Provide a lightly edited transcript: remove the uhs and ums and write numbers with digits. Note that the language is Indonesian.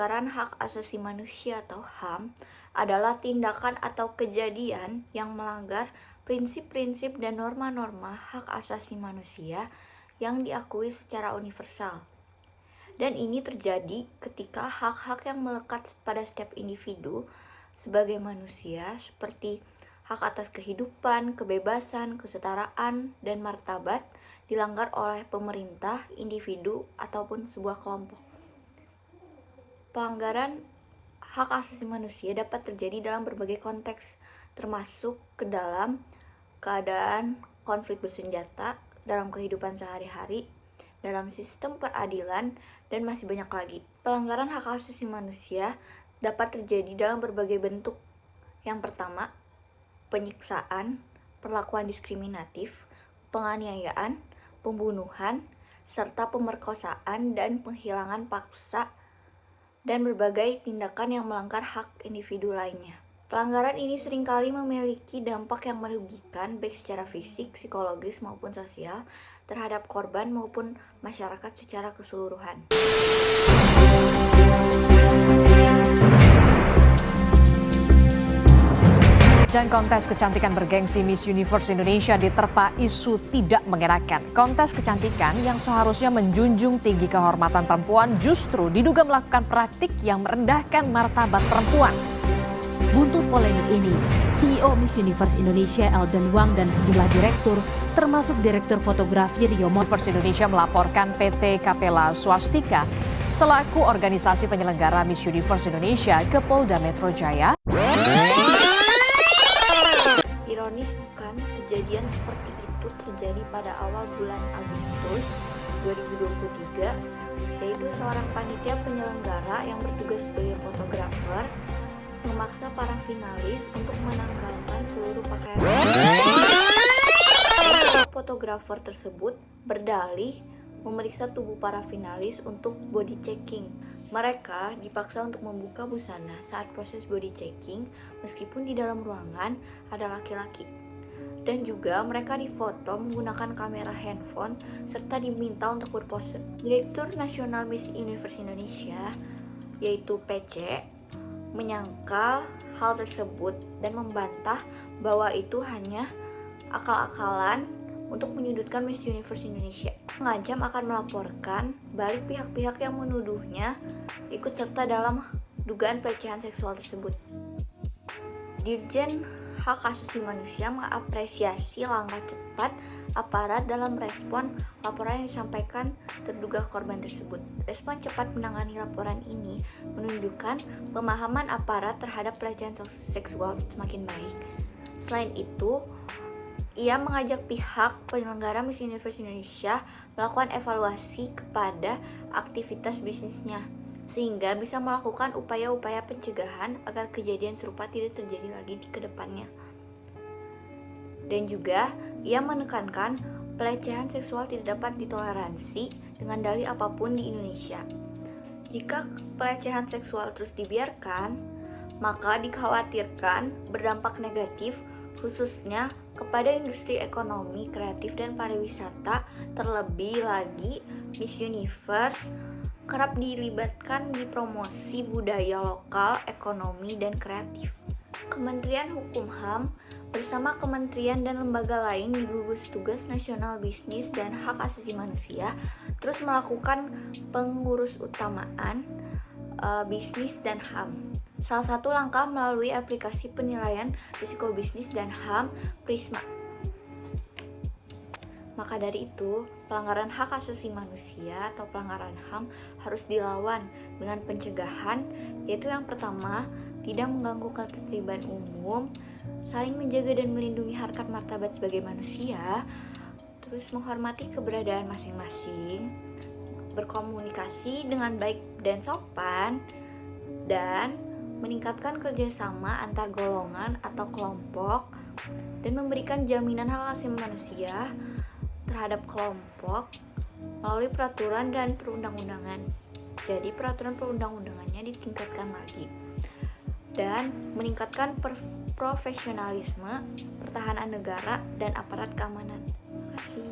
pelanggaran hak asasi manusia atau HAM adalah tindakan atau kejadian yang melanggar prinsip-prinsip dan norma-norma hak asasi manusia yang diakui secara universal. Dan ini terjadi ketika hak-hak yang melekat pada setiap individu sebagai manusia seperti hak atas kehidupan, kebebasan, kesetaraan, dan martabat dilanggar oleh pemerintah, individu, ataupun sebuah kelompok. Pelanggaran hak asasi manusia dapat terjadi dalam berbagai konteks, termasuk ke dalam keadaan konflik bersenjata, dalam kehidupan sehari-hari, dalam sistem peradilan, dan masih banyak lagi. Pelanggaran hak asasi manusia dapat terjadi dalam berbagai bentuk. Yang pertama, penyiksaan, perlakuan diskriminatif, penganiayaan, pembunuhan, serta pemerkosaan dan penghilangan paksa, dan berbagai tindakan yang melanggar hak individu lainnya. Pelanggaran ini seringkali memiliki dampak yang merugikan baik secara fisik, psikologis, maupun sosial terhadap korban maupun masyarakat secara keseluruhan. Ajang kontes kecantikan bergengsi Miss Universe Indonesia diterpa isu tidak mengenakan. Kontes kecantikan yang seharusnya menjunjung tinggi kehormatan perempuan justru diduga melakukan praktik yang merendahkan martabat perempuan. Buntut polemik ini, CEO Miss Universe Indonesia Elden Wang dan sejumlah direktur, termasuk Direktur Fotografi Rio Universe Indonesia melaporkan PT Capella Swastika selaku organisasi penyelenggara Miss Universe Indonesia ke Polda Metro Jaya. Ironis bukan, kejadian seperti itu terjadi pada awal bulan Agustus 2023, yaitu seorang panitia penyelenggara yang bertugas sebagai fotografer memaksa para finalis untuk menanggalkan seluruh pakaian. Fotografer tersebut berdalih memeriksa tubuh para finalis untuk body checking. Mereka dipaksa untuk membuka busana saat proses body checking meskipun di dalam ruangan ada laki-laki. Dan juga mereka difoto menggunakan kamera handphone serta diminta untuk berpose. Direktur Nasional Miss Universe Indonesia yaitu PC menyangkal hal tersebut dan membantah bahwa itu hanya akal-akalan untuk menyudutkan Miss Universe Indonesia. Mengancam akan melaporkan balik pihak-pihak yang menuduhnya ikut serta dalam dugaan pelecehan seksual tersebut. Dirjen Hak Asasi Manusia mengapresiasi langkah cepat aparat dalam respon laporan yang disampaikan terduga korban tersebut. Respon cepat menangani laporan ini menunjukkan pemahaman aparat terhadap pelecehan seksual semakin baik. Selain itu, ia mengajak pihak penyelenggara Miss Universe Indonesia melakukan evaluasi kepada aktivitas bisnisnya, sehingga bisa melakukan upaya-upaya pencegahan agar kejadian serupa tidak terjadi lagi di kedepannya. Dan juga, ia menekankan pelecehan seksual tidak dapat ditoleransi dengan dalih apapun di Indonesia. Jika pelecehan seksual terus dibiarkan, maka dikhawatirkan berdampak negatif khususnya kepada industri ekonomi kreatif dan pariwisata. Terlebih lagi Miss Universe kerap dilibatkan di promosi budaya lokal, ekonomi, dan kreatif. Kementerian Hukum HAM bersama kementerian dan lembaga lain di gugus tugas nasional bisnis dan hak asasi manusia terus melakukan pengurus utamaan bisnis dan HAM. Salah satu langkah melalui aplikasi penilaian risiko bisnis dan HAM Prisma. Maka dari itu, pelanggaran hak asasi manusia atau pelanggaran HAM harus dilawan dengan pencegahan, yaitu yang pertama, tidak mengganggu ketertiban umum, saling menjaga dan melindungi harkat martabat sebagai manusia, terus menghormati keberadaan masing-masing, berkomunikasi dengan baik dan sopan, dan meningkatkan kerjasama antar golongan atau kelompok, dan memberikan jaminan hak asasi manusia terhadap kelompok melalui peraturan dan perundang-undangan. Jadi peraturan perundang-undangannya ditingkatkan lagi. Dan meningkatkan profesionalisme pertahanan negara dan aparat keamanan. Terima kasih.